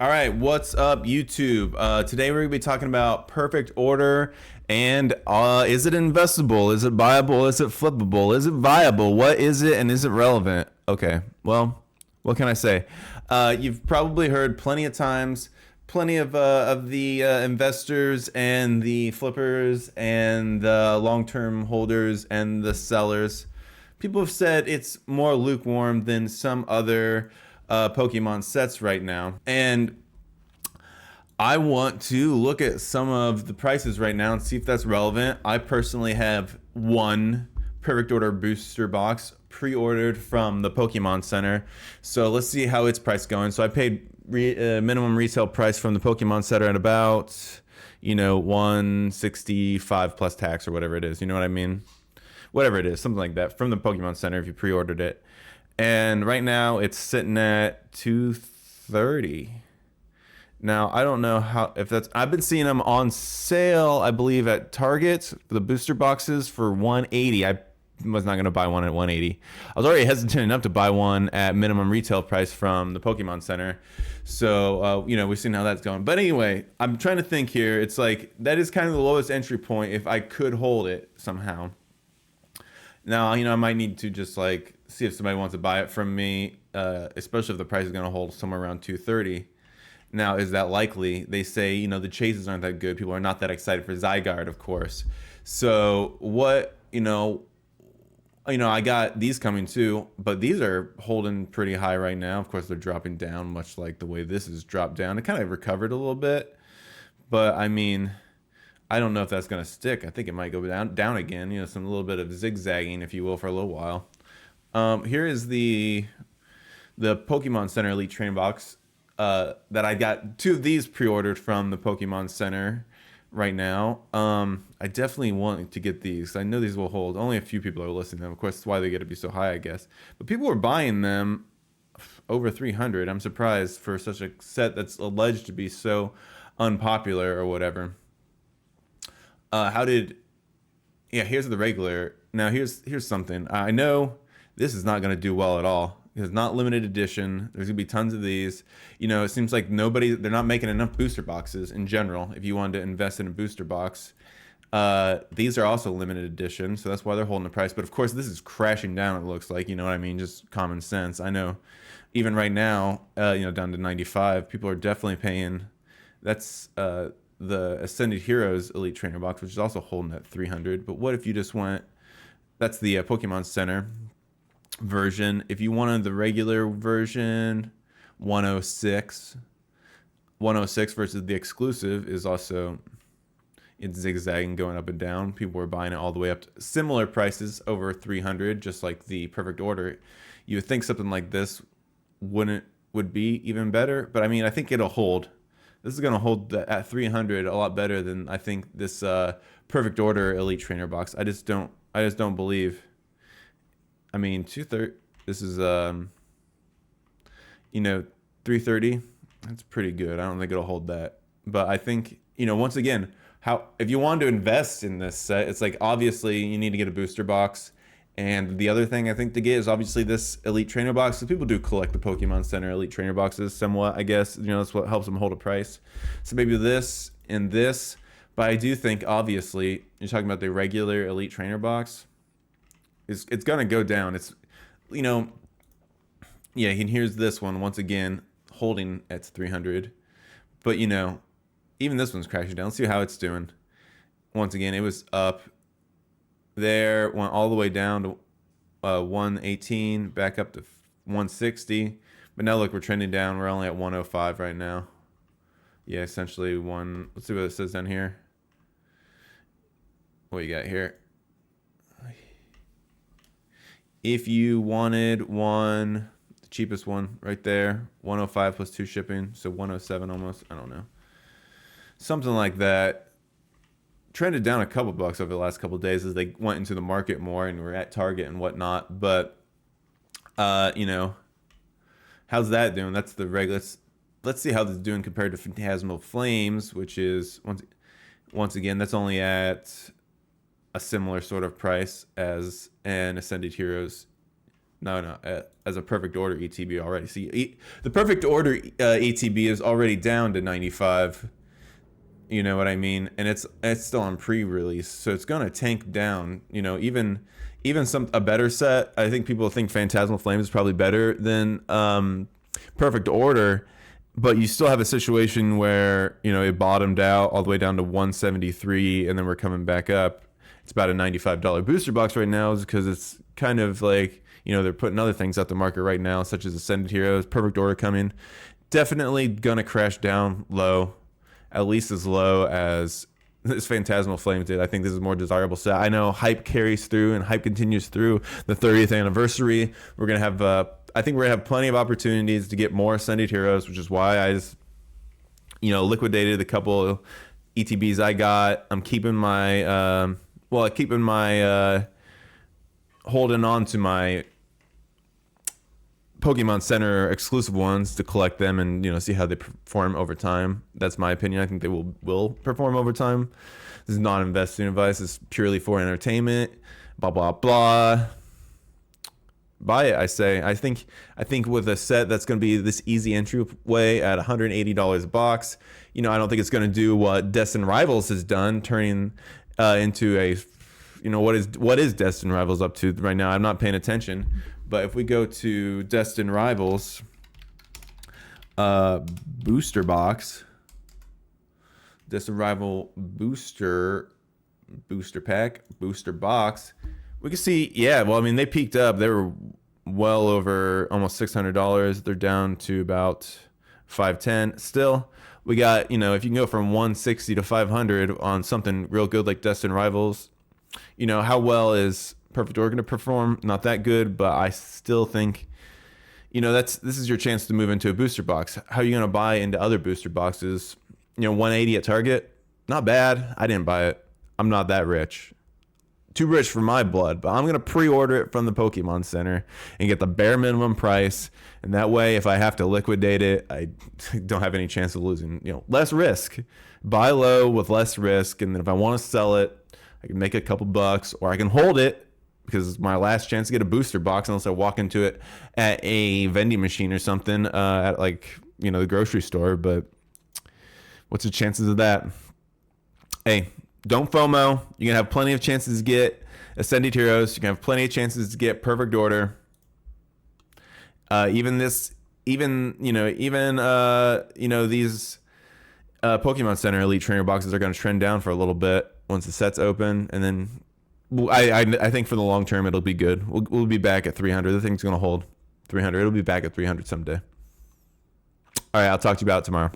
All right, what's up, YouTube? Today we're gonna be talking about perfect order and is it investable? Is it buyable? Is it flippable? Is it viable? What is it and is it relevant? Okay, well, what can I say? You've probably heard plenty of times, plenty of the investors and the flippers and the long-term holders and the sellers. People have said it's more lukewarm than some other Pokemon sets right now. And I want to look at some of the prices right now and see if that's relevant. I personally have one Perfect Order booster box pre-ordered from the Pokemon Center. So let's see how its price going. So I paid minimum retail price from the Pokemon Center at about, 165 plus tax or whatever it is. You know what I mean? Whatever it is, something like that from the Pokemon Center if you pre-ordered it. And right now it's sitting at 230. Now I don't know how if that's. I've been seeing them on sale. I believe at Target, the booster boxes for 180. I was not going to buy one at 180. I was already hesitant enough to buy one at minimum retail price from the Pokemon Center. So we've seen how that's going. But anyway, I'm trying to think here. It's like that is kind of the lowest entry point if I could hold it somehow. Now, I might need to just like see if somebody wants to buy it from me, especially if the price is going to hold somewhere around 230. Now, is that likely? They say, the chases aren't that good. People are not that excited for Zygarde, of course. So what, I got these coming too, but these are holding pretty high right now. Of course, they're dropping down, much like the way this has dropped down. It kind of recovered a little bit, but I mean, I don't know if that's going to stick. I think it might go down again. Some little bit of zigzagging, if you will, for a little while. Here is the Pokemon Center Elite Train box that I got two of these pre-ordered from the Pokemon Center right now. I definitely want to get these. I know these will hold. Only a few people are listing them. Of course, that's why they get to be so high, I guess. But people are buying them over 300. I'm surprised for such a set that's alleged to be so unpopular or whatever. How did? Yeah, here's the regular. Now here's something. I know this is not going to do well at all. It's not limited edition. There's gonna be tons of these. It seems like they're not making enough booster boxes in general. If you wanted to invest in a booster box, these are also limited edition, so that's why they're holding the price. But of course, this is crashing down. It looks like, you know what I mean? Just common sense. I know, even right now, down to 95, people are definitely paying. That's the Ascended Heroes Elite Trainer box, which is also holding at 300. But what if you just went? That's the Pokemon Center version. If you wanted the regular version, 106. 106 versus the exclusive is also, it's zigzagging, going up and down. People were buying it all the way up to similar prices over 300, just like the Perfect Order. You would think something like this would be even better, but I mean, I think it'll hold. This is going to hold at 300 a lot better than I think this Perfect Order Elite Trainer box. I just don't believe. I mean, 230. This is 330. That's pretty good. I don't think it'll hold that, but I think once again, how if you want to invest in this set, it's like obviously you need to get a booster box, and the other thing I think to get is obviously this Elite Trainer box. So people do collect the Pokemon Center Elite Trainer boxes somewhat. I guess that's what helps them hold a price. So maybe this and this, but I do think obviously you're talking about the regular Elite Trainer box. It's gonna go down. It's yeah, and here's this one once again holding at 300, but even this one's crashing down. Let's see how it's doing. Once again, it was up there, went all the way down to 118, back up to 160, but now look, we're trending down. We're only at 105 right now. Yeah, essentially one. Let's see what it says down here. What you got here? If you wanted one, the cheapest one right there, 105 plus 2 shipping, so 107 almost. I don't know. Something like that. Trended down a couple bucks over the last couple of days as they went into the market more and were at Target and whatnot. But, how's that doing? That's the regular. Let's see how this is doing compared to Phantasmal Flames, which is, once again, that's only at a similar sort of price as an Ascended Heroes No, no. As a perfect order ETB already. See, the perfect order ETB is already down to 95. You know what I mean? And it's still on pre-release, so it's gonna tank down. You know, even some a better set. I think people think Phantasmal Flames is probably better than Perfect Order, but you still have a situation where it bottomed out all the way down to 173, and then we're coming back up. It's about a $95 booster box right now, is because it's kind of like they're putting other things out the market right now, such as Ascended Heroes, Perfect Order coming. Definitely gonna crash down low, at least as low as this Phantasmal Flames did. I think this is a more desirable set. I know hype carries through and hype continues through the 30th anniversary. We're gonna have I think we're gonna have plenty of opportunities to get more Ascended Heroes, which is why I just liquidated the couple ETBs I got. I'm keeping my holding on to my Pokemon Center exclusive ones to collect them and see how they perform over time. That's my opinion. I think they will perform over time. This is not investing advice. It's purely for entertainment. Blah blah blah. Buy it, I say. I think with a set that's going to be this easy entryway at $180 a box, I don't think it's going to do what Destined Rivals has done, turning into a what is Destined Rivals up to right now? I'm not paying attention. But if we go to Destined Rivals booster box, Destined Rival booster pack, booster box, we can see, yeah, well, I mean, they peaked up. They were well over almost $600. They're down to about $510. Still, we got, if you can go from 160 to 500 on something real good like Destined Rivals, how well is Perfect Order going to perform? Not that good, but I still think, this is your chance to move into a booster box. How are you going to buy into other booster boxes? 180 at Target, not bad. I didn't buy it. I'm not that rich. Too rich for my blood, but I'm going to pre-order it from the Pokemon Center and get the bare minimum price. And that way, if I have to liquidate it, I don't have any chance of losing, less risk. Buy low with less risk. And then if I want to sell it, I can make a couple bucks, or I can hold it because it's my last chance to get a booster box unless I walk into it at a vending machine or something at the grocery store. But what's the chances of that? Hey, don't FOMO. You're going to have plenty of chances to get Ascended Heroes. You're going to have plenty of chances to get Perfect Order. These Pokemon Center Elite Trainer boxes are going to trend down for a little bit once the set's open, and then I think for the long term it'll be good. We'll be back at 300. The thing's going to hold 300. It'll be back at 300 someday. All right, I'll talk to you about it tomorrow.